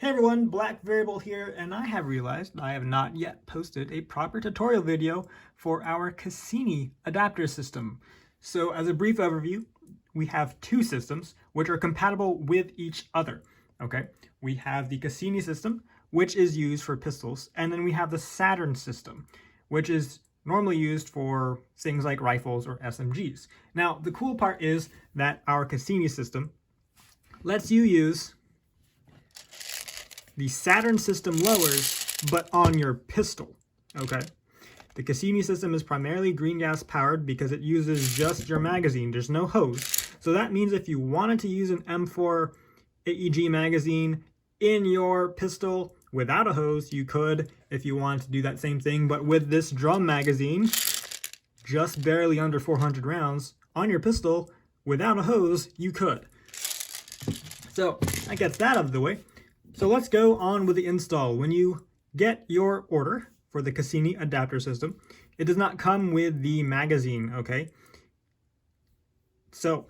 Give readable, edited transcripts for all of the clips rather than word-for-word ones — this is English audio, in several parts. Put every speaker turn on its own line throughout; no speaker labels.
Hey everyone, Black Variable here, and I have realized I have not yet posted a proper tutorial video for our Cassini adapter system. So as a brief overview, we have two systems which are compatible with each other. Okay, we have the Cassini system, which is used for pistols, and then we have the Saturn system, which is normally used for things like rifles or SMGs. Now, the cool part is that our Cassini system lets you use the Saturn system lowers, but on your pistol, okay? The Cassini system is primarily green gas powered because it uses just your magazine. There's no hose. So that means if you wanted to use an M4 AEG magazine in your pistol without a hose, you could if you wanted to do that same thing. But with this drum magazine, just barely under 400 rounds on your pistol without a hose, you could. So that gets that out of the way. So let's go on with the install. When you get your order for the Cassini adapter system, it does not come with the magazine, okay? So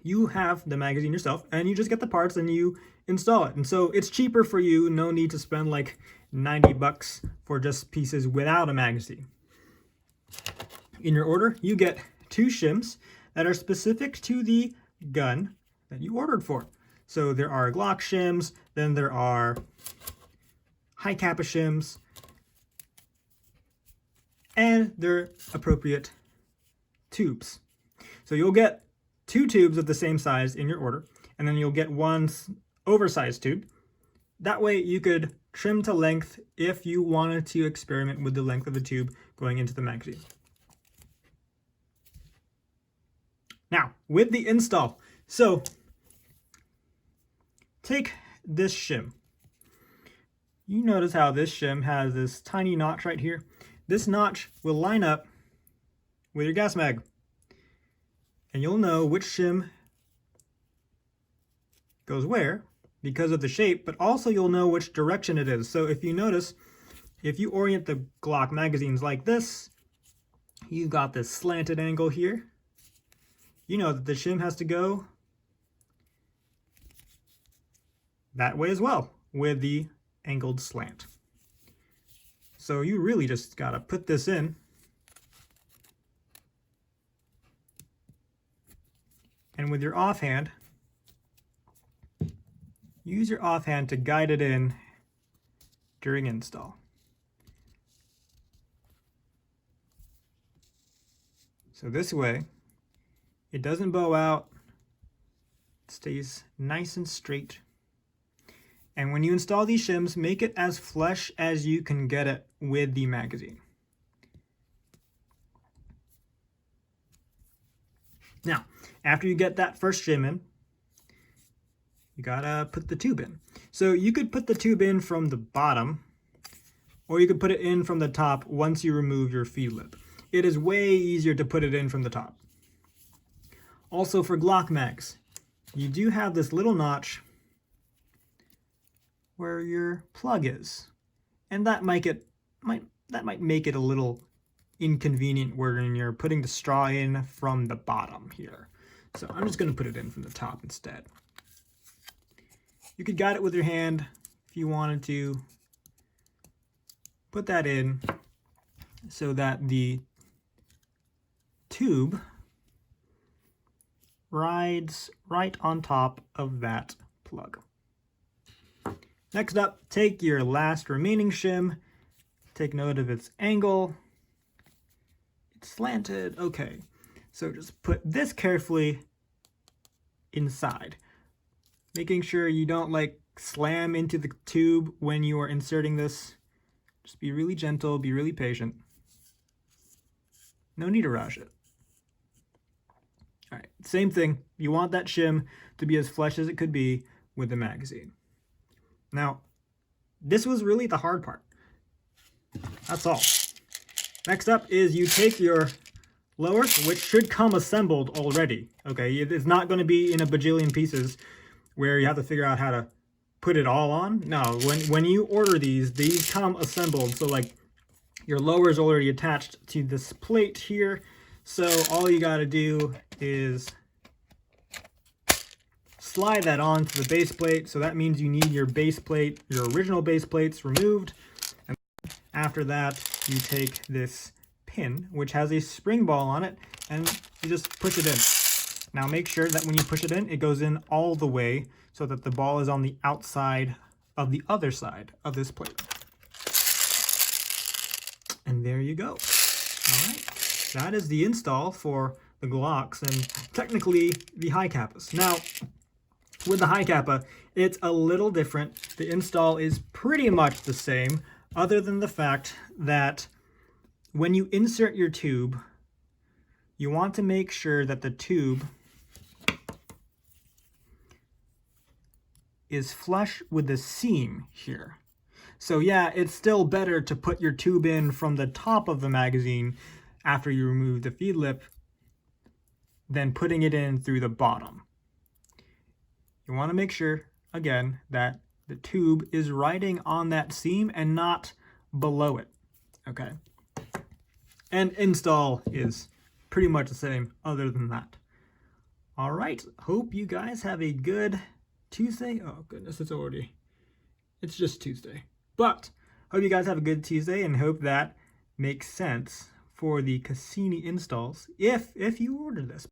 you have the magazine yourself and you just get the parts and you install it. And so it's cheaper for you, no need to spend like 90 bucks for just pieces without a magazine. In your order, you get two shims that are specific to the gun that you ordered for. So there are Glock shims, then there are Hi-Capa shims, and they're appropriate tubes. So you'll get two tubes of the same size in your order, and then you'll get one oversized tube. That way you could trim to length if you wanted to experiment with the length of the tube going into the magazine. Now, with the install, so take this shim. You notice how this shim has this tiny notch right here. This notch will line up with your gas mag. And you'll know which shim goes where because of the shape, but also you'll know which direction it is. So if you notice, if you orient the Glock magazines like this, you've got this slanted angle here. You know that the shim has to go that way as well with the angled slant. So you really just gotta put this in and with your offhand, use your offhand to guide it in during install. So this way, it doesn't bow out, it stays nice and straight. And when you install these shims, make it as flush as you can get it with the magazine. Now, after you get that first shim in, you gotta put the tube in. So you could put the tube in from the bottom, or you could put it in from the top once you remove your feed lip. It is way easier to put it in from the top. Also for Glock mags, you do have this little notch where your plug is, and that might make it a little inconvenient when you're putting the straw in from the bottom here. So I'm just going to put it in from the top instead. You could guide it with your hand if you wanted to. Put that in so that the tube rides right on top of that plug. Next up, take your last remaining shim, take note of its angle. It's slanted, okay. So just put this carefully inside, making sure you don't like slam into the tube when you are inserting this. Just be really gentle, be really patient. No need to rush it. All right, same thing. You want that shim to be as flush as it could be with the magazine. Now, this was really the hard part. That's all. Next up is you take your lower, which should come assembled already. Okay, it's not going to be in a bajillion pieces where you have to figure out how to put it all on. No, when you order these come assembled. So like your lower is already attached to this plate here. So all you got to do is slide that onto the base plate. So that means you need your base plate, your original base plates removed. And after that, you take this pin, which has a spring ball on it, and you just push it in. Now make sure that when you push it in, it goes in all the way so that the ball is on the outside of the other side of this plate. And there you go. All right, that is the install for the Glocks and technically the Hi-Capas. Now, with the Hi-Capa, it's a little different. The install is pretty much the same, other than the fact that when you insert your tube, you want to make sure that the tube is flush with the seam here. So yeah, it's still better to put your tube in from the top of the magazine after you remove the feed lip than putting it in through the bottom. You want to make sure, again, that the tube is riding on that seam and not below it, okay? And install is pretty much the same other than that. All right, hope you guys have a good Tuesday. Oh goodness, it's just Tuesday. But hope you guys have a good Tuesday and hope that makes sense for the Cassini installs if you order this.